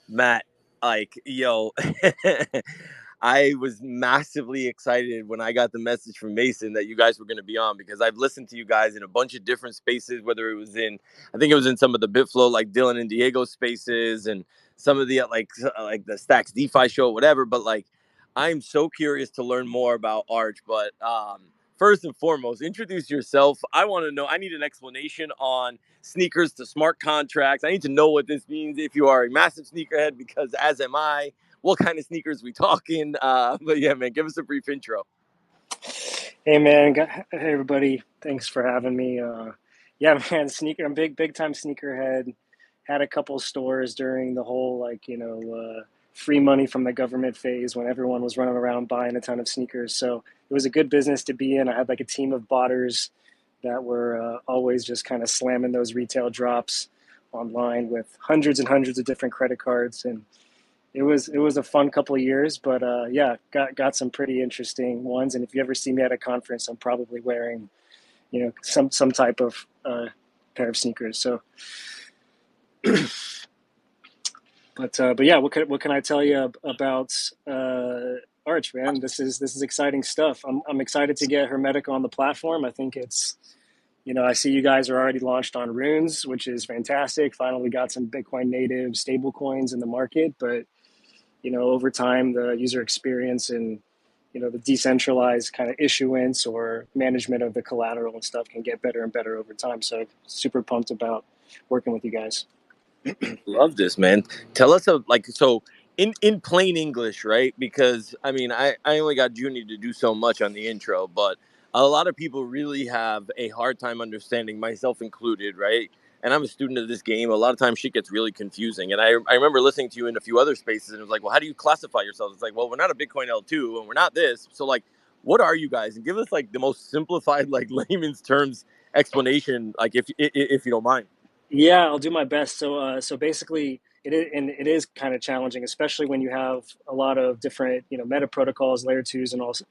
Matt, I was massively excited when I got the message from Mason that you guys were going to be on because I've listened to you guys in a bunch of different spaces, whether it was I think it was in some of the BitFlow, like Dylan and Diego spaces, and some of the like the Stacks DeFi show, whatever. But like, I'm so curious to learn more about Arch. But first and foremost, introduce yourself. I want to know. I need an explanation on sneakers to smart contracts. I need to know what this means if you are a massive sneakerhead, because as am I. What kind of sneakers we talking? But yeah, man, give us a brief intro. Hey man, hey everybody. Thanks for having me. Yeah, man, I'm big time sneakerhead. Had a couple stores during the whole free money from the government phase when everyone was running around buying a ton of sneakers. So it was a good business to be in. I had like a team of botters that were always just kind of slamming those retail drops online with hundreds and hundreds of different credit cards, and it was a fun couple of years, but yeah, got some pretty interesting ones. And if you ever see me at a conference, I'm probably wearing some type of pair of sneakers. So, but yeah, what can I tell you about Arch, man? This is exciting stuff. I'm excited to get Hermetica on the platform. I think it's I see you guys are already launched on Runes, which is fantastic. Finally got some Bitcoin native stable coins in the market, but over time, the user experience and the decentralized kind of issuance or management of the collateral and stuff can get better and better over time. So super pumped about working with you guys. Love this, man. Tell us in plain English, right? Because I mean, I only got Junior to do so much on the intro, but a lot of people really have a hard time understanding, myself included, right? And I'm a student of this game. A lot of times shit gets really confusing. And I remember listening to you in a few other spaces and it was like, well, how do you classify yourselves? It's like, well, we're not a Bitcoin L2 and we're not this. So like, what are you guys? And give us like the most simplified, like layman's terms explanation, like if you don't mind. Yeah, I'll do my best. So basically, it is kind of challenging, especially when you have a lot of different meta protocols, layer twos, and also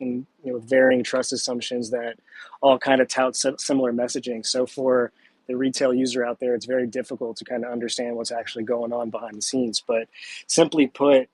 varying trust assumptions that all kind of tout similar messaging. So for the retail user out there, it's very difficult to kind of understand what's actually going on behind the scenes. But simply put,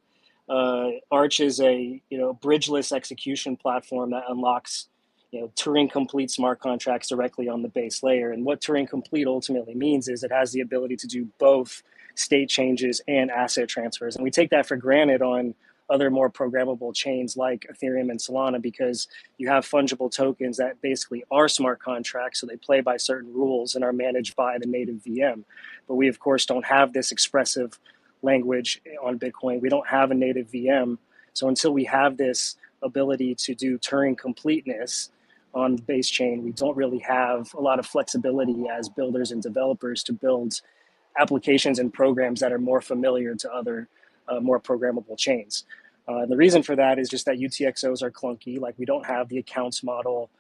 Arch is a bridgeless execution platform that unlocks Turing complete smart contracts directly on the base layer. And what Turing complete ultimately means is it has the ability to do both state changes and asset transfers. And we take that for granted on other more programmable chains like Ethereum and Solana because you have fungible tokens that basically are smart contracts. So they play by certain rules and are managed by the native VM. But we, of course, don't have this expressive language on Bitcoin. We don't have a native VM. So until we have this ability to do Turing completeness on the base chain, we don't really have a lot of flexibility as builders and developers to build applications and programs that are more familiar to other more programmable chains. The reason for that is just that UTXOs are clunky. Like we don't have the accounts model.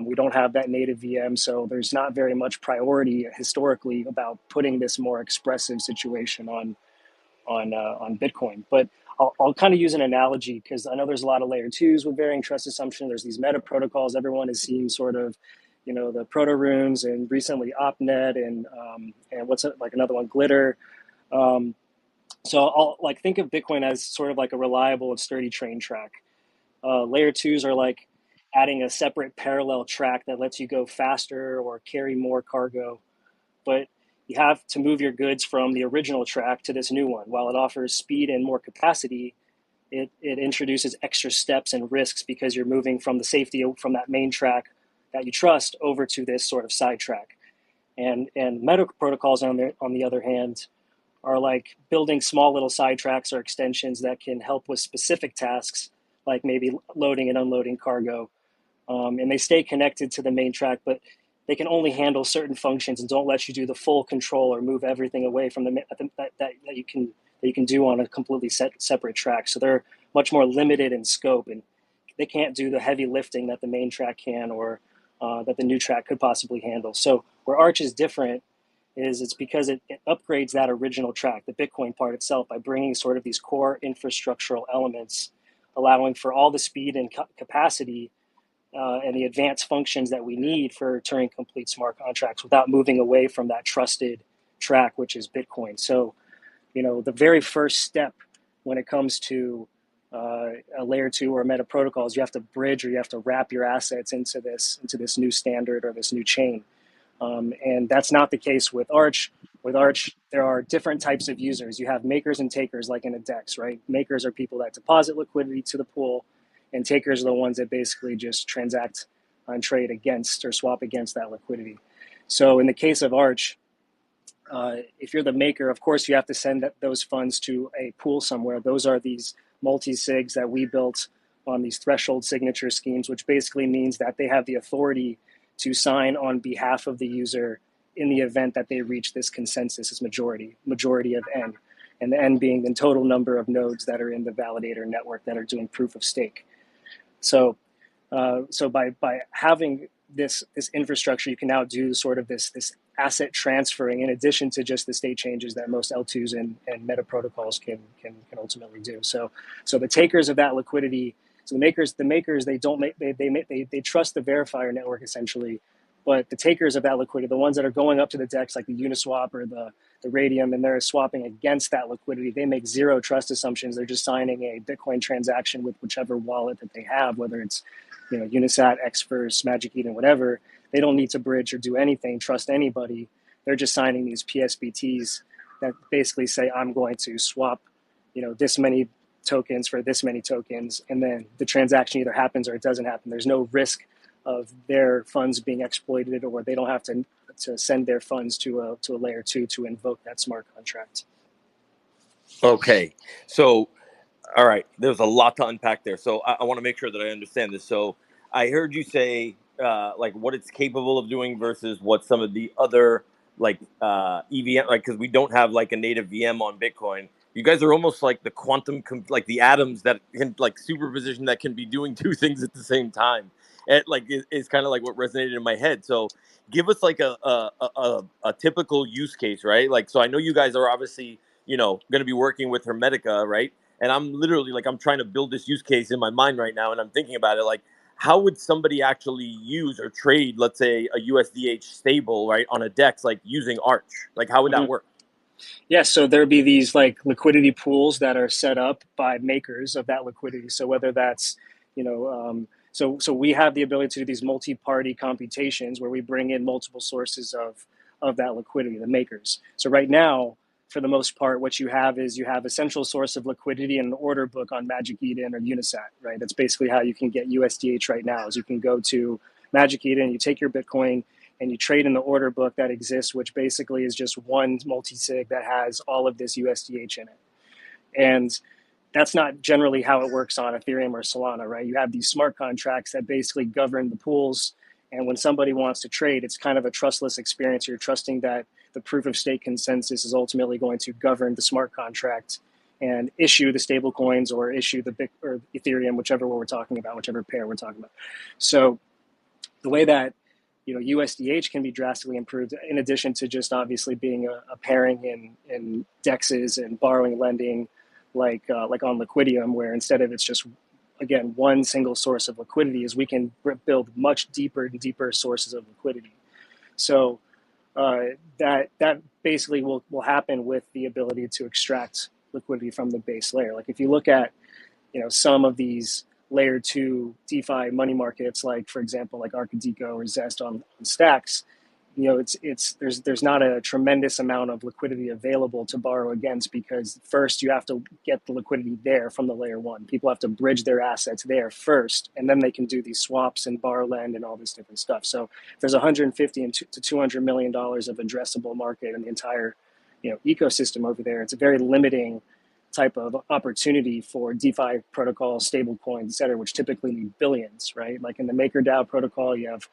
We don't have that native VM, so there's not very much priority historically about putting this more expressive situation on Bitcoin. But I'll kind of use an analogy because I know there's a lot of layer twos with varying trust assumption. There's these meta protocols. Everyone has seen sort of, the proto runes and recently OpNet and what's it, like another one, Glitter. Um, so I'll like think of Bitcoin as sort of like a reliable and sturdy train track. Layer twos are like adding a separate parallel track that lets you go faster or carry more cargo, but you have to move your goods from the original track to this new one. While it offers speed and more capacity, it introduces extra steps and risks because you're moving from the safety from that main track that you trust over to this sort of side track. And meta protocols on the other hand are like building small little side tracks or extensions that can help with specific tasks like maybe loading and unloading cargo, and they stay connected to the main track, but they can only handle certain functions and don't let you do the full control or move everything away from that you can do on a completely separate track. So they're much more limited in scope, and they can't do the heavy lifting that the main track can or that the new track could possibly handle. So where Arch is different is it's because it upgrades that original track, the Bitcoin part itself, by bringing sort of these core infrastructural elements, allowing for all the speed and capacity and the advanced functions that we need for Turing complete smart contracts without moving away from that trusted track, which is Bitcoin. So the very first step when it comes to a layer two or a meta protocol is you have to bridge or you have to wrap your assets into this new standard or this new chain. And that's not the case with Arch. With Arch, there are different types of users. You have makers and takers, like in a DEX, right? Makers are people that deposit liquidity to the pool, and takers are the ones that basically just transact and trade against or swap against that liquidity. So in the case of Arch, if you're the maker, of course, you have to send those funds to a pool somewhere. Those are these multi-sigs that we built on these threshold signature schemes, which basically means that they have the authority to sign on behalf of the user in the event that they reach this consensus, this majority of N, and the N being the total number of nodes that are in the validator network that are doing proof of stake. So by having this infrastructure, you can now do sort of this asset transferring in addition to just the state changes that most L2s and meta protocols can ultimately do. So the takers of that liquidity, so the makers they don't make they trust the verifier network essentially, but the takers of that liquidity, the ones that are going up to the DEX like the Uniswap or the Radium, and they're swapping against that liquidity, they make zero trust assumptions. They're just signing a Bitcoin transaction with whichever wallet that they have, whether it's Unisat, Xverse, Magic Eden, whatever. They don't need to bridge or do anything, trust anybody. They're just signing these PSBTs that basically say, I'm going to swap, this many tokens for this many tokens, and then the transaction either happens or it doesn't happen. There's no risk of their funds being exploited, or they don't have to send their funds to a layer two to invoke that smart contract. Okay, so all right, there's a lot to unpack there. So I want to make sure that I understand this. So I heard you say like what it's capable of doing versus what some of the other like EVM, like because we don't have like a native VM on Bitcoin. You guys are almost like the like the atoms that can like superposition that can be doing two things at the same time. It like is kind of like what resonated in my head. So give us like a typical use case, right? Like so I know you guys are obviously going to be working with Hermetica, right? And I'm literally like I'm trying to build this use case in my mind right now, and I'm thinking about it like how would somebody actually use or trade, let's say, a USDH stable, right, on a DEX, like using Arch? Like how would that Mm-hmm. work? Yeah, so there'd be these like liquidity pools that are set up by makers of that liquidity. So whether that's, so we have the ability to do these multi-party computations where we bring in multiple sources of that liquidity, the makers. So right now, for the most part, what you have is you have a central source of liquidity and an order book on Magic Eden or Unisat, right? That's basically how you can get USDH right now. Is you can go to Magic Eden, you take your Bitcoin, and you trade in the order book that exists, which basically is just one multi-sig that has all of this USDH in it. And that's not generally how it works on Ethereum or Solana, right? You have these smart contracts that basically govern the pools. And when somebody wants to trade, it's kind of a trustless experience. You're trusting that the proof of stake consensus is ultimately going to govern the smart contract and issue the stable coins or issue the or Ethereum, whichever one we're talking about, whichever pair we're talking about. So the way that USDH can be drastically improved, in addition to just obviously being a pairing in dexes and borrowing lending, like on Liquidium, where instead of it's just again one single source of liquidity, is we can build much deeper and deeper sources of liquidity. So that basically will happen with the ability to extract liquidity from the base layer. Like if you look at some of these layer two DeFi money markets, like for example, like Arcadico or Zest on Stacks, there's not a tremendous amount of liquidity available to borrow against, because first you have to get the liquidity there from the layer one. People have to bridge their assets there first, and then they can do these swaps and borrow lend and all this different stuff. So there's 150 to 200 million dollars of addressable market in the entire ecosystem over there. It's a very limiting type of opportunity for DeFi protocols, stable coins, et cetera, which typically need billions, right? Like in the MakerDAO protocol, you have,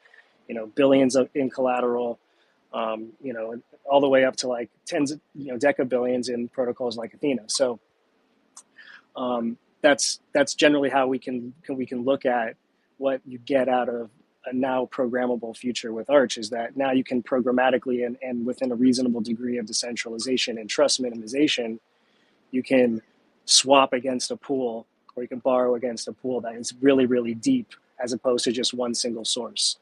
billions in collateral, all the way up to like tens, decabillions in protocols like Athena. So that's generally how we can look at what you get out of a now programmable future with Arch, is that now you can programmatically and within a reasonable degree of decentralization and trust minimization, you can swap against a pool, or you can borrow against a pool that is really, really deep, as opposed to just one single source.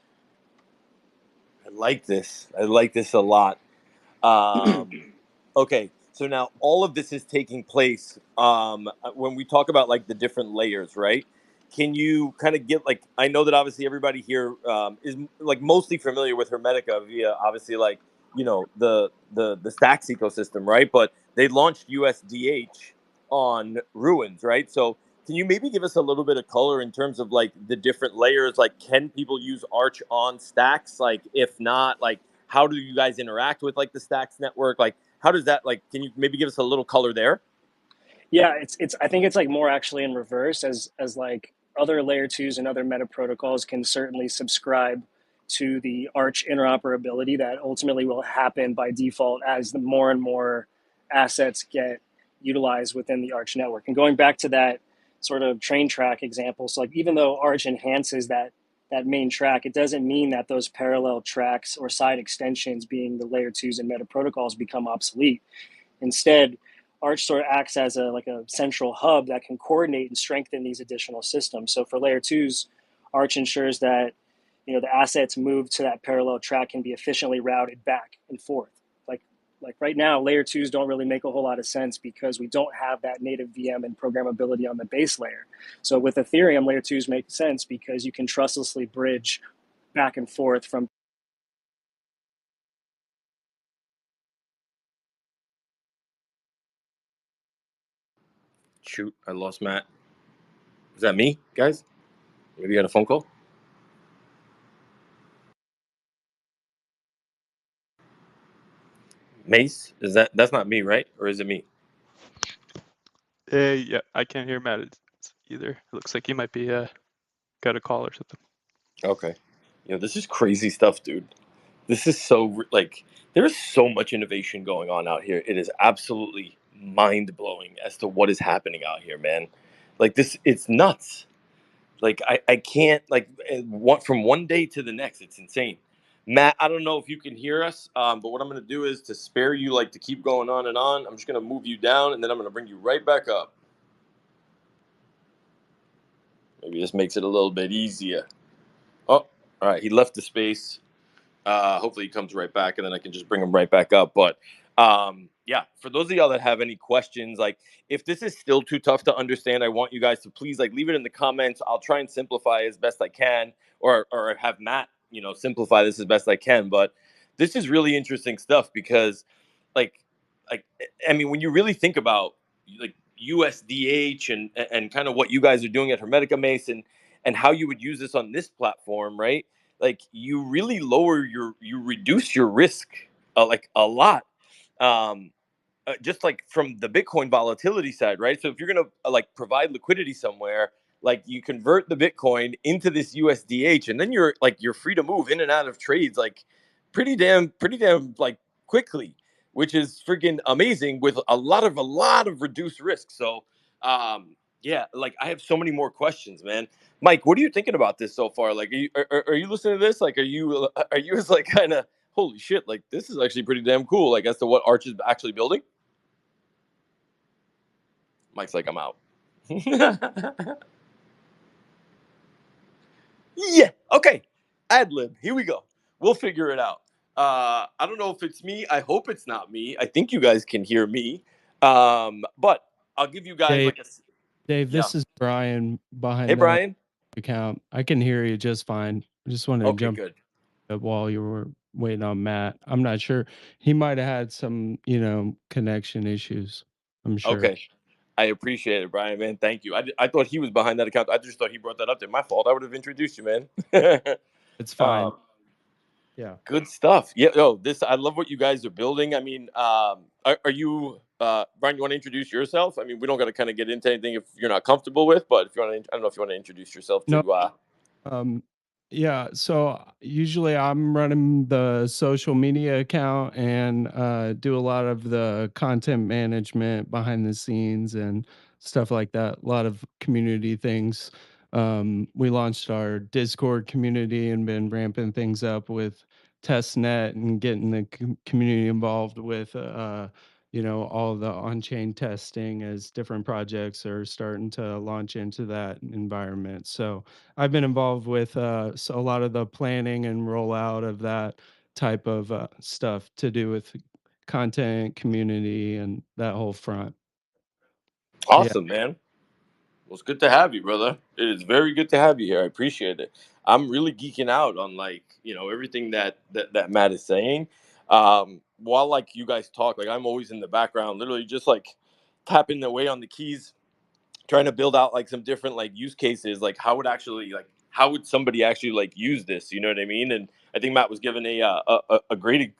I like this. I like this a lot. Okay, So now all of this is taking place. When we talk about like the different layers, right? Can you kind of get like, I know that obviously everybody here is like mostly familiar with Hermetica via obviously like, you know, the Stacks ecosystem, right? But they launched USDH on Ruins, right? So can you maybe give us a little bit of color in terms of like the different layers? Like, can people use Arch on Stacks? Like, if not, like, how do you guys interact with like the Stacks network? Like, how does that like? Can you maybe give us a little color there? Yeah, it's I think it's like more actually in reverse, as like other layer twos and other meta protocols can certainly subscribe to the Arch interoperability that ultimately will happen by default as the more and more assets get utilized within the Arch network. And going back to that sort of train track example, so like even though Arch enhances that main track, it doesn't mean that those parallel tracks or side extensions, being the layer twos and meta protocols, become obsolete. Instead, Arch sort of acts as a like a central hub that can coordinate and strengthen these additional systems. So for layer twos, Arch ensures that the assets moved to that parallel track can be efficiently routed back and forth. Like like right now, layer twos don't really make a whole lot of sense because we don't have that native VM and programmability on the base layer. So with Ethereum, layer twos make sense because you can trustlessly bridge back and forth from. Shoot, I lost Matt. Is that me, guys? Maybe you had a phone call. Mace, is that's not me, right? Or is it me? Yeah, I can't hear Matt either. It looks like he might be got a call or something. Okay. This is crazy stuff, dude. This is so like there's so much innovation going on out here. It is absolutely mind blowing as to what is happening out here, man. Like this, it's nuts. Like I can't like from one day to the next. It's insane. Matt, I don't know if you can hear us, but what I'm gonna do is to spare you like to keep going on and on. I'm just gonna move you down, and then I'm gonna bring you right back up. Maybe this makes it a little bit easier. Oh, all right. He left the space. Hopefully he comes right back, and then I can just bring him right back up. But yeah, for those of y'all that have any questions, like if this is still too tough to understand, I want you guys to please like leave it in the comments. I'll try and simplify as best I can, or have Matt, simplify this as best I can. But this is really interesting stuff because, like, like I mean, when you really think about like USDH and kind of what you guys are doing at Hermetica Mason and how you would use this on this platform, right? Like you really you reduce your risk like a lot. Um, just like from the Bitcoin volatility side, right? So if you're gonna like provide liquidity somewhere, like you convert the Bitcoin into this USDH, and then you're free to move in and out of trades like pretty damn like quickly, which is freaking amazing with a lot of reduced risk. So yeah, like I have so many more questions, man. Mike, what are you thinking about this so far? Like, are you listening to this? Like, are you as like kind of holy shit? Like, this is actually pretty damn cool. Like, as to what Arch is actually building. Mike's like, I'm out. Yeah. Okay. Ad lib. Here we go. We'll figure it out. I don't know if it's me. I hope it's not me. I think you guys can hear me. But I'll give you guys Dave, like a Dave, yeah. this is Brian Hey, behind the Brian. account. I can hear you just fine. I just wanted to Okay, jump good. up while you were waiting on Matt. I'm not sure. He might have had some, connection issues. I'm sure. Okay. I appreciate it, Brian, man. Thank you. I thought he was behind that account. I just thought he brought that up there. My fault. I would have introduced you, man. It's fine. uh, Yeah. Good stuff. Yeah. Oh, this I love what you guys are building. I mean, are you Brian? You want to introduce yourself? I mean, we don't got to kind of get into anything if you're not comfortable with, but if you want to, I don't know if you want to introduce yourself No, to. Um, yeah, so usually I'm running the social media account and do a lot of the content management behind the scenes and stuff like that. A lot of community things. We launched our Discord community and been ramping things up with testnet and getting the community involved with all the on-chain testing as different projects are starting to launch into that environment. So I've been involved with a lot of the planning and rollout of that type of stuff to do with content, community, and that whole front. Yeah. Awesome, man. Well, it's good to have you, brother. It is very good to have you here. I appreciate it. I'm really geeking out on like everything that Matt is saying. While like you guys talk, like I'm always in the background, literally just like tapping away on the keys, trying to build out like some different like use cases. Like how would somebody actually like use this? You know what I mean? And I think Matt was given a great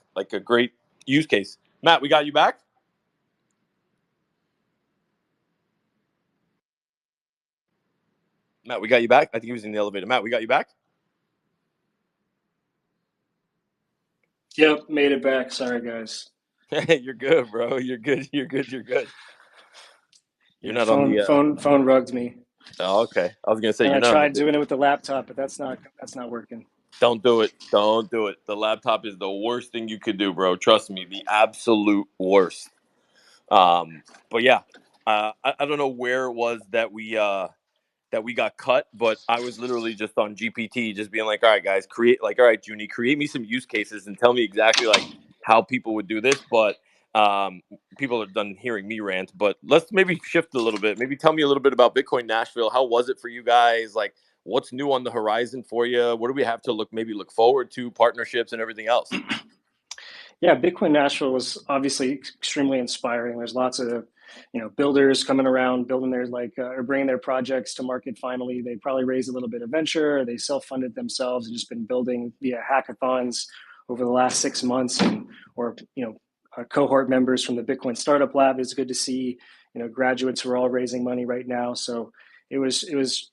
use case. Matt, we got you back. Matt, we got you back. I think he was in the elevator. Matt, we got you back. Yep, made it back. Sorry, guys. You're good, bro. You're good. You're good. You're good. You're Yeah, not on the. phone rugged me, Oh, okay. I was gonna say and you're I not on tried the. doing it with the laptop, but that's not working. Don't do it. Don't do it. The laptop is the worst thing you could do, bro. Trust me, the absolute worst. But yeah, I don't know where it was that we got cut, but I was literally just on GPT, just being like, all right, guys, all right, Junie, create me some use cases and tell me exactly like how people would do this. But um, people are done hearing me rant, but let's maybe shift a little bit. Maybe tell me a little bit about Bitcoin Nashville. How was it for you guys? Like, what's new on the horizon for you? What do we have to look forward to? Partnerships and everything else. Yeah, Bitcoin Nashville was obviously extremely inspiring. There's lots of, builders coming around, building their or bringing their projects to market. Finally, they probably raised a little bit of venture. Or they self-funded themselves and just been building via hackathons over the last 6 months, cohort members from the Bitcoin Startup Lab. It's good to see, graduates who are all raising money right now. So it was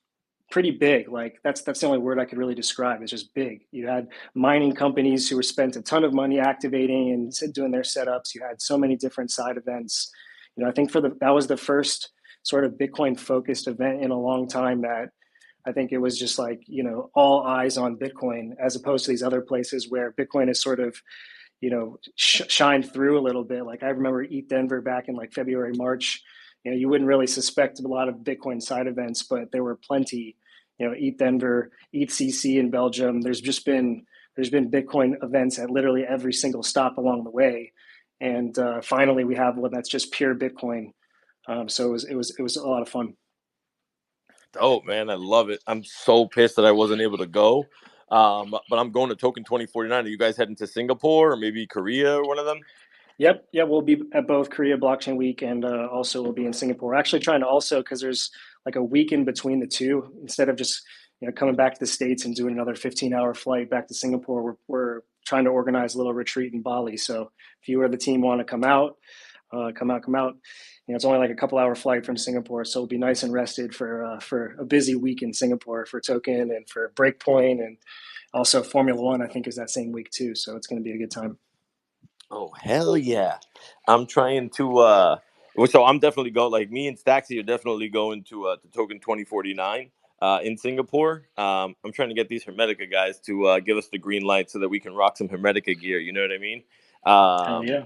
pretty big. Like that's the only word I could really describe. It's just big. You had mining companies who were spent a ton of money activating and doing their setups. You had so many different side events. I think that was the first sort of Bitcoin focused event in a long time that I think it was just like, all eyes on Bitcoin as opposed to these other places where Bitcoin is sort of, shined through a little bit. Like I remember ETH Denver back in like February, March. You wouldn't really suspect a lot of Bitcoin side events, but there were plenty. ETH Denver, ETH CC in Belgium. There's been Bitcoin events at literally every single stop along the way, and finally we have one that's just pure Bitcoin. So it was a lot of fun. Oh man, I love it. I'm so pissed that I wasn't able to go. But I'm going to Token 2049. Are you guys heading to Singapore or maybe Korea or one of them? Yep, yeah, we'll be at both Korea Blockchain Week and also we'll be in Singapore. We're actually trying to also because there's like a week in between the two. Instead of just coming back to the States and doing another 15-hour flight back to Singapore, we're trying to organize a little retreat in Bali. So if you or the team want to come out, come out, come out. It's only like a couple-hour flight from Singapore, so we'll be nice and rested for a busy week in Singapore for Token and for Breakpoint and also Formula One. I think is that same week too. So it's going to be a good time. Oh hell yeah! I'm trying to. So I'm definitely going. Like me and Staxy are definitely going to Token 2049 in Singapore. I'm trying to get these Hermetica guys to give us the green light so that we can rock some Hermetica gear. You know what I mean? Hell yeah.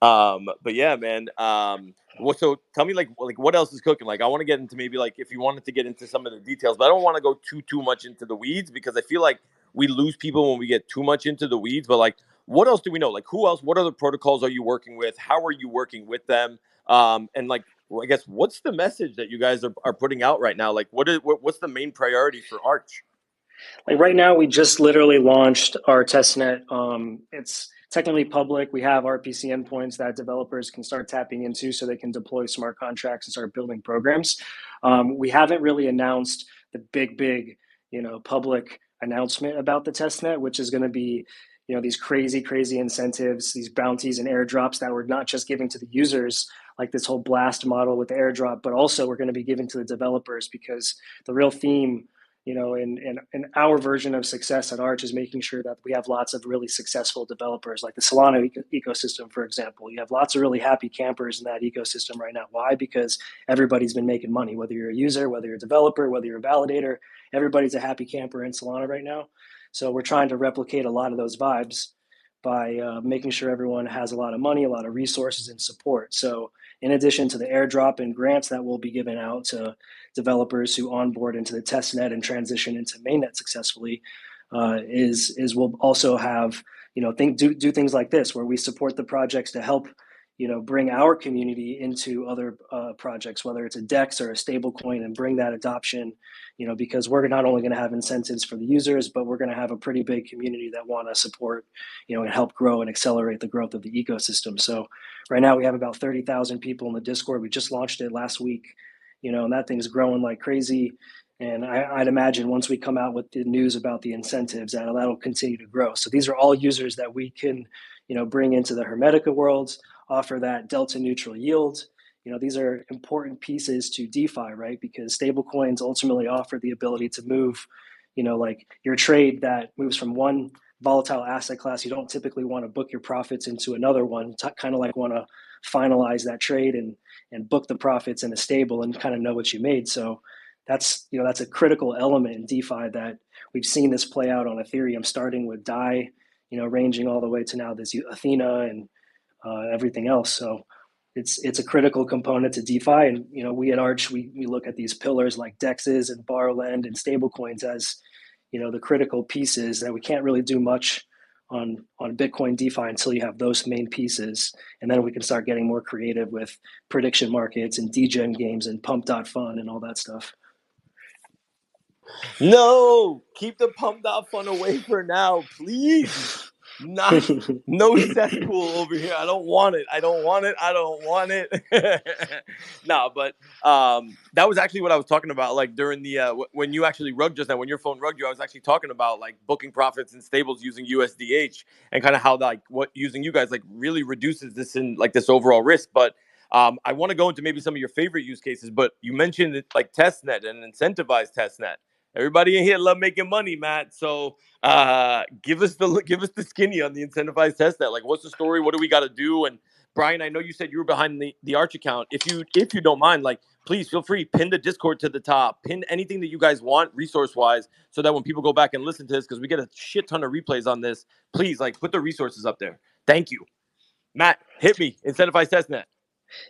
But yeah, man. So tell me, like what else is cooking? Like, I want to get into maybe like if you wanted to get into some of the details, but I don't want to go too much into the weeds because I feel like we lose people when we get too much into the weeds. But like, what else do we know? Like, who else? What other protocols are you working with? How are you working with them? And like, well, I guess what's the message that you guys are putting out right now? Like, what's the main priority for Arch? Like right now, we just literally launched our testnet. It's technically public. We have RPC endpoints that developers can start tapping into so they can deploy smart contracts and start building programs. We haven't really announced the big, public announcement about the testnet, which is going to be, these crazy incentives, these bounties and airdrops that we're not just giving to the users, like this whole blast model with the airdrop, but also we're going to be giving to the developers because the real theme in our version of success at Arch is making sure that we have lots of really successful developers, like the Solana ecosystem, for example. You have lots of really happy campers in that ecosystem right now. Why? Because everybody's been making money, whether you're a user, whether you're a developer, whether you're a validator, everybody's a happy camper in Solana right now. So we're trying to replicate a lot of those vibes by making sure everyone has a lot of money, a lot of resources and support. So in addition to the airdrop and grants that will be given out to developers who onboard into the testnet and transition into mainnet successfully, is we'll also have do things like this where we support the projects to help, bring our community into other projects, whether it's a DEX or a stable coin, and bring that adoption, because we're not only going to have incentives for the users, but we're going to have a pretty big community that want to support, and help grow and accelerate the growth of the ecosystem. So right now we have about 30,000 people in the Discord. We just launched it last week, and that thing's growing like crazy. And I'd imagine once we come out with the news about the incentives, that'll continue to grow. So these are all users that we can, bring into the Hermetica world, offer that delta neutral yield. These are important pieces to DeFi, right? Because stablecoins ultimately offer the ability to move, like your trade that moves from one volatile asset class. You don't typically want to book your profits into another one, kind of like want to finalize that trade and book the profits in a stable and kind of know what you made. So that's a critical element in DeFi that we've seen this play out on Ethereum, starting with DAI, ranging all the way to now this Athena and everything else. So it's a critical component to DeFi. And we at Arch we look at these pillars like DEXs and Borrowland and stablecoins as the critical pieces that we can't really do much on Bitcoin DeFi until you have those main pieces, and then we can start getting more creative with prediction markets and degen games and pump.fun and all that stuff. No, keep the pumped out fun away for now, please. No cesspool over here. I don't want it. I don't want it. No, but that was actually what I was talking about. Like during the when you actually rugged just now, when your phone rugged you, I was actually talking about like booking profits in stables using USDH and kind of how like what using you guys like really reduces this in like this overall risk. But I want to go into maybe some of your favorite use cases. But you mentioned it, like testnet and incentivized testnet. Everybody in here love making money, Matt. So give us the skinny on the incentivized testnet. Like, what's the story? What do we got to do? And Brian, I know you said you were behind the Arch account. If you don't mind, like, please feel free, pin the Discord to the top, pin anything that you guys want resource wise, so that when people go back and listen to this, because we get a shit ton of replays on this, please like put the resources up there. Thank you, Matt. Hit me, incentivized testnet.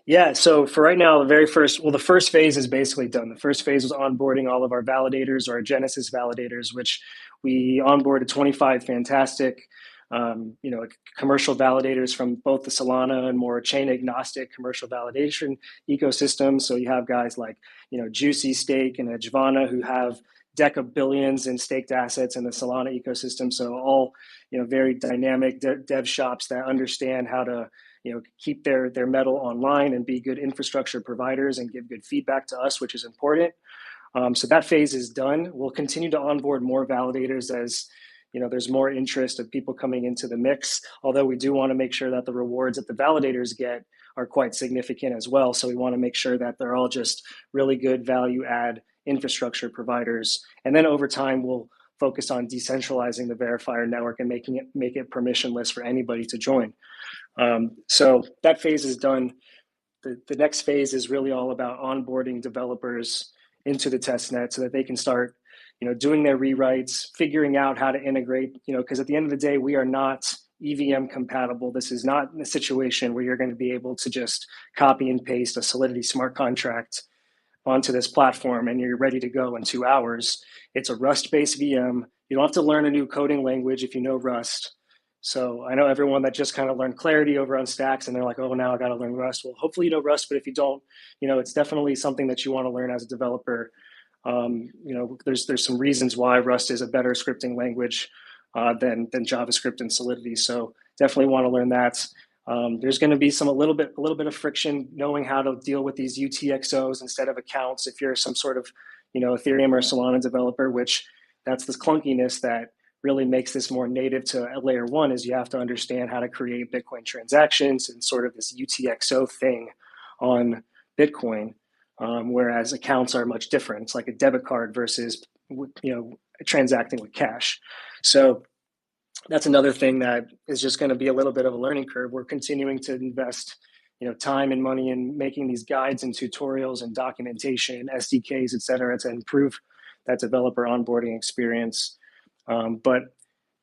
Yeah, so for right now, the first phase is basically done. The first phase was onboarding all of our validators, or our Genesis validators, which we onboarded 25 fantastic, commercial validators from both the Solana and more chain agnostic commercial validation ecosystem. So you have guys like, Juicy Stake and Edgevana who have deca billions in staked assets in the Solana ecosystem. So all, very dynamic dev shops that understand how to keep their metal online and be good infrastructure providers and give good feedback to us, which is important. So that phase is done. We'll continue to onboard more validators as there's more interest of people coming into the mix. Although we do want to make sure that the rewards that the validators get are quite significant as well. So we want to make sure that they're all just really good value add infrastructure providers. And then over time, we'll focus on decentralizing the verifier network and make it permissionless for anybody to join. So that phase is done. The next phase is really all about onboarding developers into the testnet so that they can start, doing their rewrites, figuring out how to integrate, because at the end of the day, we are not EVM compatible. This is not a situation where you're going to be able to just copy and paste a Solidity smart contract onto this platform and you're ready to go in 2 hours. It's a Rust-based VM. You don't have to learn a new coding language if you know Rust. So I know everyone that just kind of learned Clarity over on Stacks and they're like, oh, now I got to learn Rust. Well, hopefully you know Rust, but if you don't, it's definitely something that you want to learn as a developer. There's some reasons why Rust is a better scripting language than JavaScript and Solidity. So definitely want to learn that. There's going to be a little bit of friction knowing how to deal with these UTXOs instead of accounts. If you're some sort of, Ethereum or Solana developer, which that's the clunkiness that really makes this more native to layer one, is you have to understand how to create Bitcoin transactions and sort of this UTXO thing on Bitcoin. Whereas accounts are much different. It's like a debit card versus, transacting with cash. So that's another thing that is just going to be a little bit of a learning curve. We're continuing to invest, time and money in making these guides and tutorials and documentation, SDKs, et cetera, to improve that developer onboarding experience. But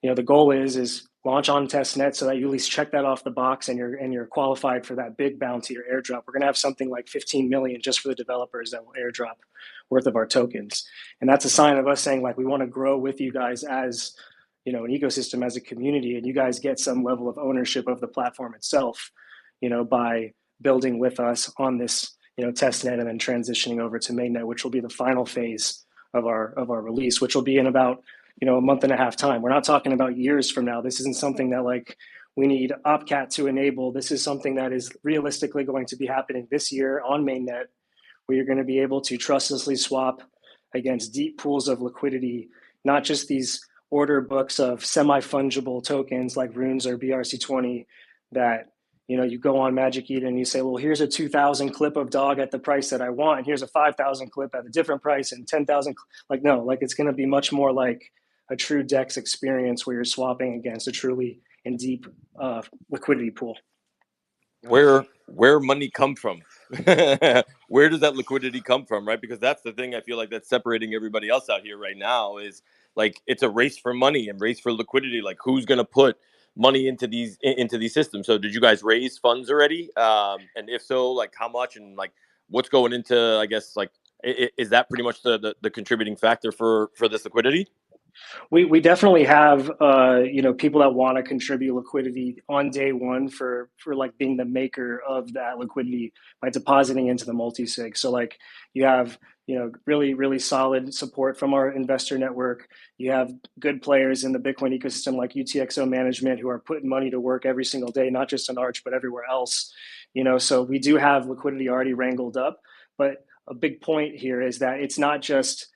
the goal is launch on testnet so that you at least check that off the box and you're qualified for that big bounty or airdrop. We're going to have something like 15 million just for the developers that will airdrop worth of our tokens. And that's a sign of us saying, like, we want to grow with you guys as you know, an ecosystem as a community, and you guys get some level of ownership of the platform itself, you know, by building with us on this, you know, test net and then transitioning over to mainnet, which will be the final phase of our release, which will be in about, you know, a month and a half time. We're not talking about years from now. This isn't something that like we need Opcat to enable. This is something that is realistically going to be happening this year on mainnet, where you're going to be able to trustlessly swap against deep pools of liquidity, not just these order books of semi-fungible tokens like runes or BRC20 that, you know, you go on Magic Eden and you say, well, here's a 2,000 clip of dog at the price that I want, and here's a 5,000 clip at a different price, and 10,000. Like, no, like it's going to be much more like a true DEX experience where you're swapping against a truly and deep liquidity pool. Where money come from? Where does that liquidity come from, right? Because that's the thing I feel like that's separating everybody else out here right now is like it's a race for money and race for liquidity. Like who's going to put money into these systems? So did you guys raise funds already? And if so, like how much and like what's going into, I guess, like is that pretty much the contributing factor for this liquidity? We definitely have you know, people that want to contribute liquidity on day one for like being the maker of that liquidity by depositing into the multi-sig. So like you have, you know, really solid support from our investor network. You have good players in the Bitcoin ecosystem like UTXO management who are putting money to work every single day, not just on Arch but everywhere else. You know, so we do have liquidity already wrangled up. But a big point here is that it's not just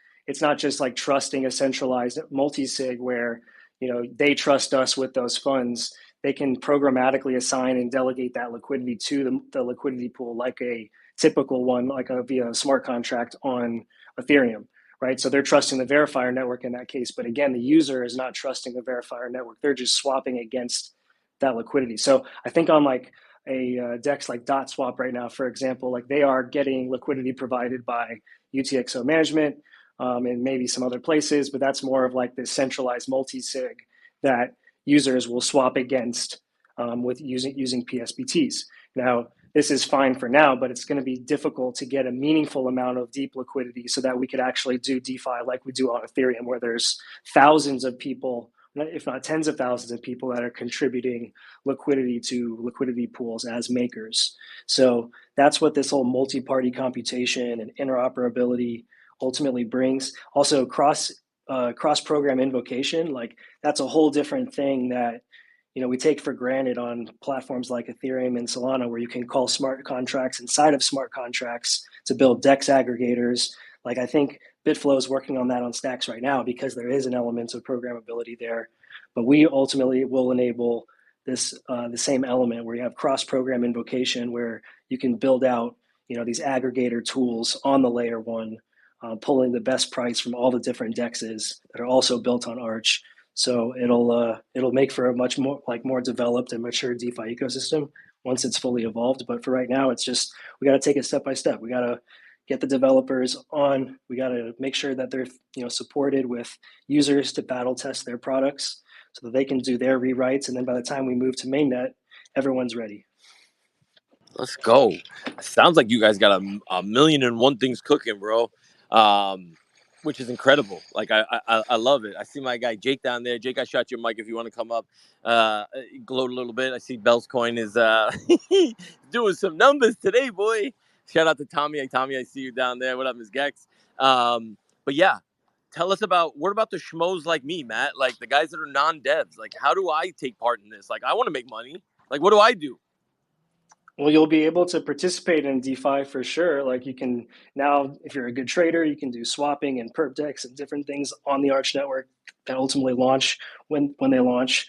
like trusting a centralized multi-sig where, you know, they trust us with those funds. They can programmatically assign and delegate that liquidity to the liquidity pool like a typical one, like via a smart contract on Ethereum, right? So they're trusting the verifier network in that case. But again, the user is not trusting the verifier network. They're just swapping against that liquidity. So I think on like a DEX like DotSwap right now, for example, like they are getting liquidity provided by UTXO management, and maybe some other places, but that's more of like this centralized multi-sig that users will swap against with using PSBTs. Now, this is fine for now, but it's going to be difficult to get a meaningful amount of deep liquidity so that we could actually do DeFi like we do on Ethereum, where there's thousands of people, if not tens of thousands of people that are contributing liquidity to liquidity pools as makers. So that's what this whole multi-party computation and interoperability ultimately brings. Also cross program invocation, like that's a whole different thing that, you know, we take for granted on platforms like Ethereum and Solana, where you can call smart contracts inside of smart contracts to build DEX aggregators. Like I think Bitflow is working on that on Stacks right now because there is an element of programmability there. But we ultimately will enable this the same element where you have cross program invocation, where you can build out, you know, these aggregator tools on the layer one, pulling the best price from all the different dexes that are also built on Arch. So it'll make for a much more developed and mature DeFi ecosystem once it's fully evolved. But for right now, it's just we got to take it step by step. We got to get the developers on. We got to make sure that they're, you know, supported with users to battle test their products so that they can do their rewrites. And then by the time we move to mainnet, everyone's ready. Let's go. Sounds like you guys got a million and one things cooking, bro. Which is incredible. Like I love it. I see my guy Jake down there. Jake, I shot your mic if you want to come up. Gloat a little bit. I see Bell's Coin is doing some numbers today, boy. Shout out to Tommy. Tommy, I see you down there. What up, Ms. Gex? But yeah, tell us what about the schmoes like me, Matt? Like the guys that are non-devs. Like, how do I take part in this? Like, I want to make money. Like, what do I do? Well, you'll be able to participate in DeFi for sure. Like you can now, if you're a good trader, you can do swapping and perp decks and different things on the Arch network that ultimately launch when they launch.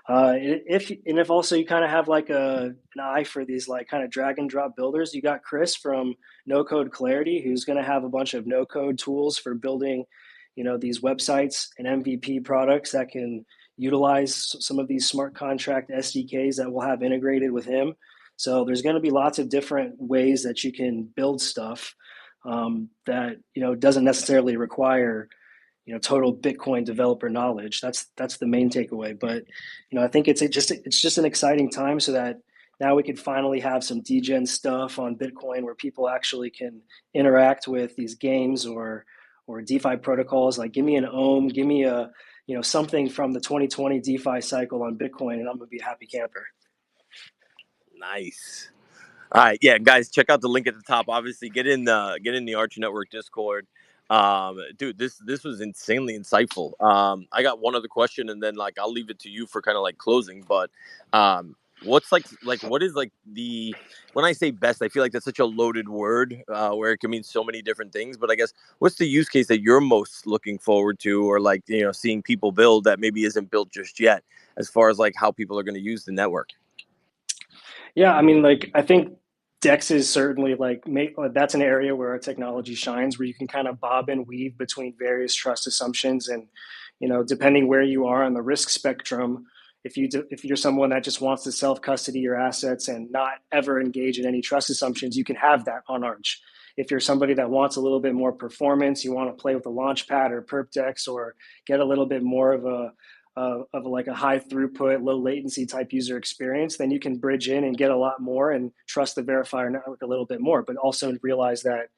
If also you kind of have like an eye for these like kind of drag and drop builders, you got Chris from No Code Clarity, who's going to have a bunch of no code tools for building, you know, these websites and MVP products that can utilize some of these smart contract SDKs that we'll have integrated with him. So there's going to be lots of different ways that you can build stuff that, you know, doesn't necessarily require, you know, total Bitcoin developer knowledge. That's the main takeaway. But, you know, I think it's just an exciting time so that now we can finally have some degen stuff on Bitcoin where people actually can interact with these games or or DeFi protocols. Like, give me an ohm, give me a, something from the 2020 DeFi cycle on Bitcoin, and I'm gonna be a happy camper. Nice. All right, yeah, guys, check out the link at the top. Obviously, get in the Arch Network Discord. Dude, this was insanely insightful. I got one other question, and then like I'll leave it to you for kind of like closing. But what's what is like the when I say best, I feel like that's such a loaded word where it can mean so many different things. But I guess what's the use case that you're most looking forward to, or like seeing people build that maybe isn't built just yet, as far as like how people are going to use the network? Yeah, I mean, like, I think Dex is certainly that's an area where our technology shines, where you can kind of bob and weave between various trust assumptions, and depending where you are on the risk spectrum, if you're someone that just wants to self custody your assets and not ever engage in any trust assumptions, you can have that on Arch. If you're somebody that wants a little bit more performance, you want to play with a launchpad or perp Dex, or get a little bit more of like a high throughput, low latency type user experience, then you can bridge in and get a lot more and trust the verifier network a little bit more, but also realize that,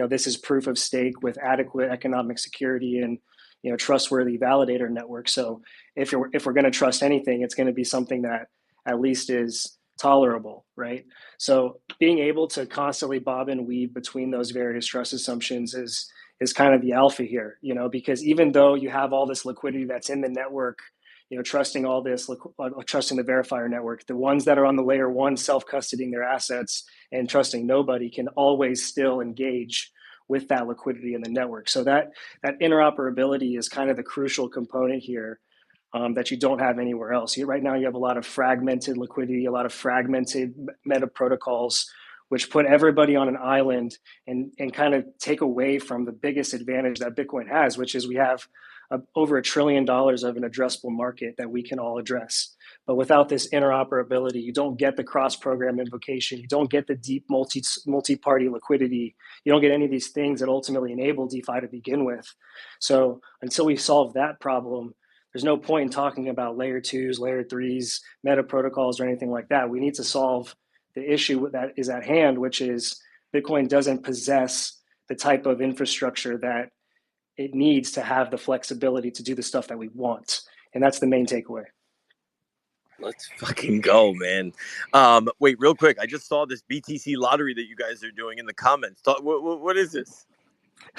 this is proof of stake with adequate economic security and, trustworthy validator network. So if we're going to trust anything, it's going to be something that at least is tolerable, right? So being able to constantly bob and weave between those various trust assumptions is kind of the alpha here, because even though you have all this liquidity that's in the network, trusting all this, trusting the verifier network, the ones that are on the layer one self-custodying their assets and trusting nobody can always still engage with that liquidity in the network. So that interoperability is kind of the crucial component here, that you don't have anywhere else. Right now, you have a lot of fragmented liquidity, a lot of fragmented meta protocols, which put everybody on an island and kind of take away from the biggest advantage that Bitcoin has, which is we have over $1 trillion of an addressable market that we can all address. But without this interoperability, you don't get the cross-program invocation, you don't get the deep multi-party liquidity, you don't get any of these things that ultimately enable DeFi to begin with. So until we solve that problem, there's no point in talking about layer twos, layer threes, meta protocols, or anything like that. We need to solve the issue that is at hand, which is Bitcoin doesn't possess the type of infrastructure that it needs to have the flexibility to do the stuff that we want. And that's the main takeaway. Let's fucking go, man. Wait, real quick. I just saw this BTC lottery that you guys are doing in the comments. What is this?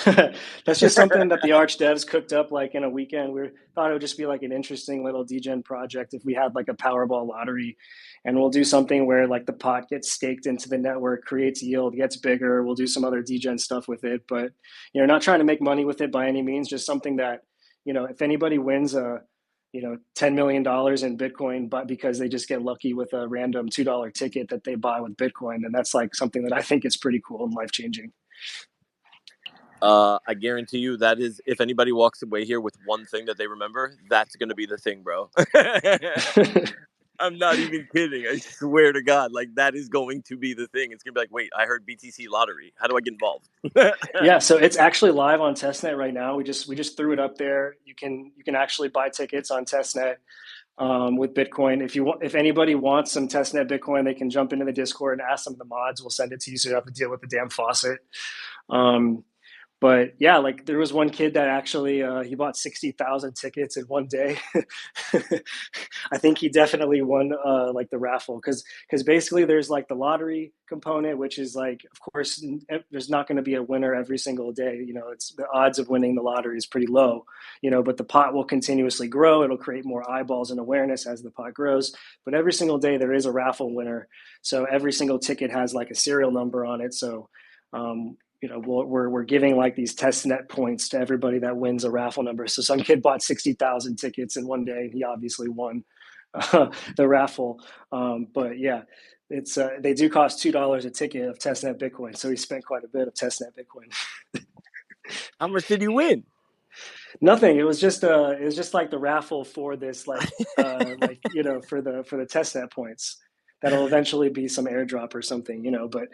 That's just something that the Arch devs cooked up like in a weekend. We thought it would just be like an interesting little degen project if we had like a Powerball lottery, and we'll do something where like the pot gets staked into the network, creates yield, gets bigger. We'll do some other degen stuff with it, but not trying to make money with it by any means. Just something that if anybody wins $10 million in Bitcoin, but because they just get lucky with a random $2 ticket that they buy with Bitcoin, then that's like something that I think is pretty cool and life changing. I guarantee you that is, if anybody walks away here with one thing that they remember, that's going to be the thing, bro. I'm not even kidding. I swear to God, like that is going to be the thing. It's going to be like, wait, I heard BTC lottery. How do I get involved? Yeah, so it's actually live on testnet right now. We just threw it up there. You can actually buy tickets on testnet with Bitcoin. If anybody wants some testnet Bitcoin, they can jump into the Discord and ask some of the mods. We'll send it to you so you don't have to deal with the damn faucet. But yeah, like there was one kid that actually he bought 60,000 tickets in one day. I think he definitely won like the raffle because basically there's like the lottery component, which is like, of course, there's not going to be a winner every single day. It's the odds of winning the lottery is pretty low. But the pot will continuously grow. It'll create more eyeballs and awareness as the pot grows. But every single day there is a raffle winner. So every single ticket has like a serial number on it. So we're giving like these testnet points to everybody that wins a raffle number. So some kid bought 60,000 tickets in one day. He obviously won the raffle. But yeah, it's they do cost $2 a ticket of testnet Bitcoin. So he spent quite a bit of testnet Bitcoin. How much did you win? Nothing. It was just like the raffle for this for the testnet points. That'll eventually be some airdrop or something, but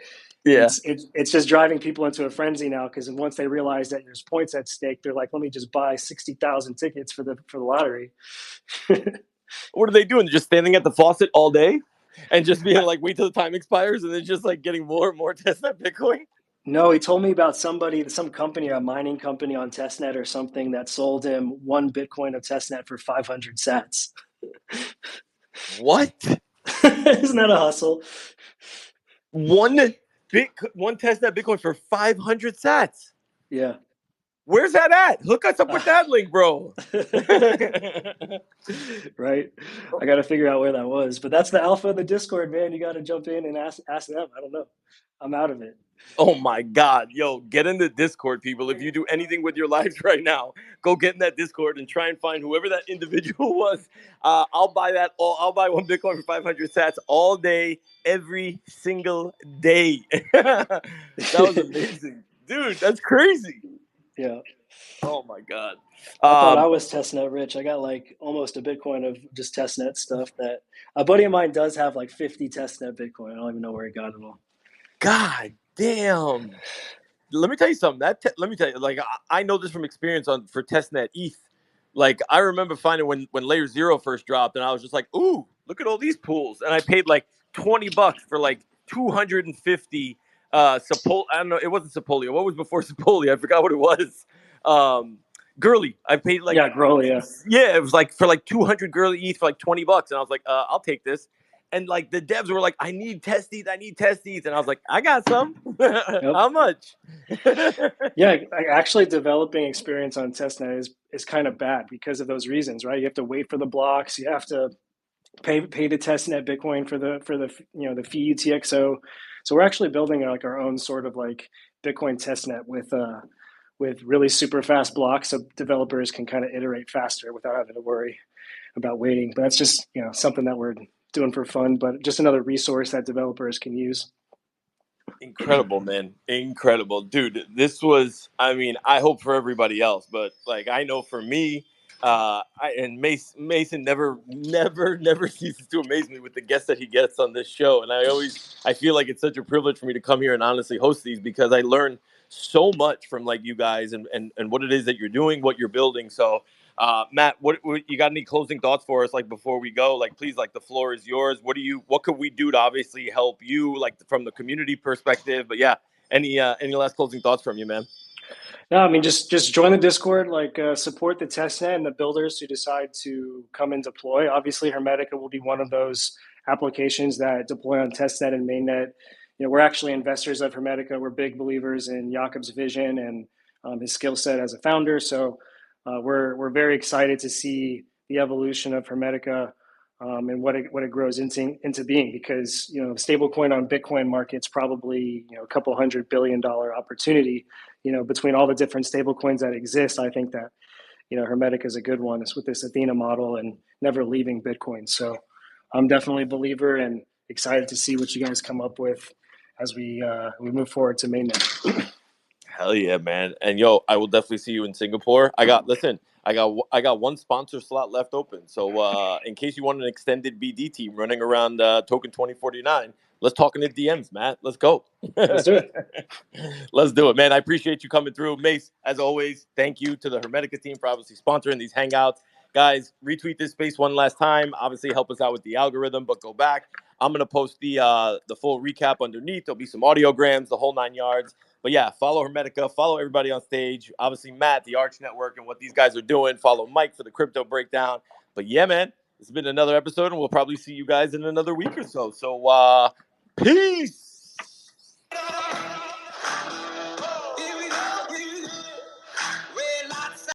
yeah, it's just driving people into a frenzy now because once they realize that there's points at stake, they're like, let me just buy 60,000 tickets for the lottery. What are they doing? Just standing at the faucet all day and just being like, wait till the time expires and then just like getting more and more testnet Bitcoin? No, he told me about some company, a mining company on testnet or something that sold him 1 Bitcoin of testnet for 500 sats. What? Isn't that a hustle? One testnet Bitcoin for 500 sats. Yeah. Where's that at? Hook us up with that link, bro. Right. I got to figure out where that was, but that's the alpha of the Discord, man. You got to jump in and ask them. I don't know. I'm out of it. Oh my God. Yo, get in the Discord, people. If you do anything with your lives right now, go get in that Discord and try and find whoever that individual was. I'll buy I'll buy 1 Bitcoin for 500 sats all day, every single day. That was amazing. Dude, that's crazy. Yeah. Oh my God. I thought I was testnet rich. I got like almost a Bitcoin of just testnet stuff that a buddy of mine does have like 50 testnet Bitcoin. I don't even know where he got it all. God damn. Let me tell you something. Let me tell you, like I know this from experience for testnet ETH. Like I remember finding when Layer 0 first dropped, and I was just like, "Ooh, look at all these pools!" And I paid like $20 for like 250 Sepul. I don't know. It wasn't Sepolia. What was before Sepolia? I forgot what it was. Girly. I paid like Yeah, Growly, yeah. yeah, it was like for like 200 Girly ETH for like $20, and I was like, I'll take this. And like the devs were like, I need test these, and I was like, I got some. Yep. How much? Yeah, actually developing experience on testnet is kind of bad because of those reasons, right? You have to wait for the blocks, you have to pay to testnet Bitcoin for the the fee UTXO. So we're actually building like our own sort of like Bitcoin testnet with really super fast blocks, so developers can kind of iterate faster without having to worry about waiting. But that's just something that we're doing for fun, but just another resource that developers can use. Incredible, man. Incredible. Dude, this was, I mean, I hope for everybody else, but like I know for me, and Mason never ceases to amaze me with the guests that he gets on this show. And I feel like it's such a privilege for me to come here and honestly host these because I learn so much from like you guys and what it is that you're doing, what you're building. So Matt, what you got any closing thoughts for us? Like before we go, like please, like the floor is yours. What could we do to obviously help you, like from the community perspective? But yeah, any last closing thoughts from you, man? No, I mean just join the Discord, like support the testnet and the builders who decide to come and deploy. Obviously, Hermetica will be one of those applications that deploy on testnet and mainnet. We're actually investors of Hermetica. We're big believers in Jakob's vision and his skill set as a founder. So we're very excited to see the evolution of Hermetica and what it grows into being. Because stablecoin on Bitcoin market's probably a couple $100 billion opportunity. Between all the different stable coins that exist, I think that, Hermetic is a good one. It's with this Athena model and never leaving Bitcoin. So I'm definitely a believer and excited to see what you guys come up with as we move forward to mainnet. Hell yeah, man. And yo, I will definitely see you in Singapore. I got one sponsor slot left open. So in case you want an extended BD team running around token 2049, let's talk in the DMs, Matt. Let's go. Let's do it. Let's do it, man. I appreciate you coming through. Mace, as always, thank you to the Hermetica team for obviously sponsoring these hangouts. Guys, retweet this space one last time. Obviously, help us out with the algorithm, but go back. I'm gonna post the full recap underneath. There'll be some audiograms, the whole 9 yards. But yeah, follow Hermetica, follow everybody on stage. Obviously, Matt, the Arch Network, and what these guys are doing. Follow Mike for the crypto breakdown. But yeah, man, it's been another episode, and we'll probably see you guys in another week or so. So peace.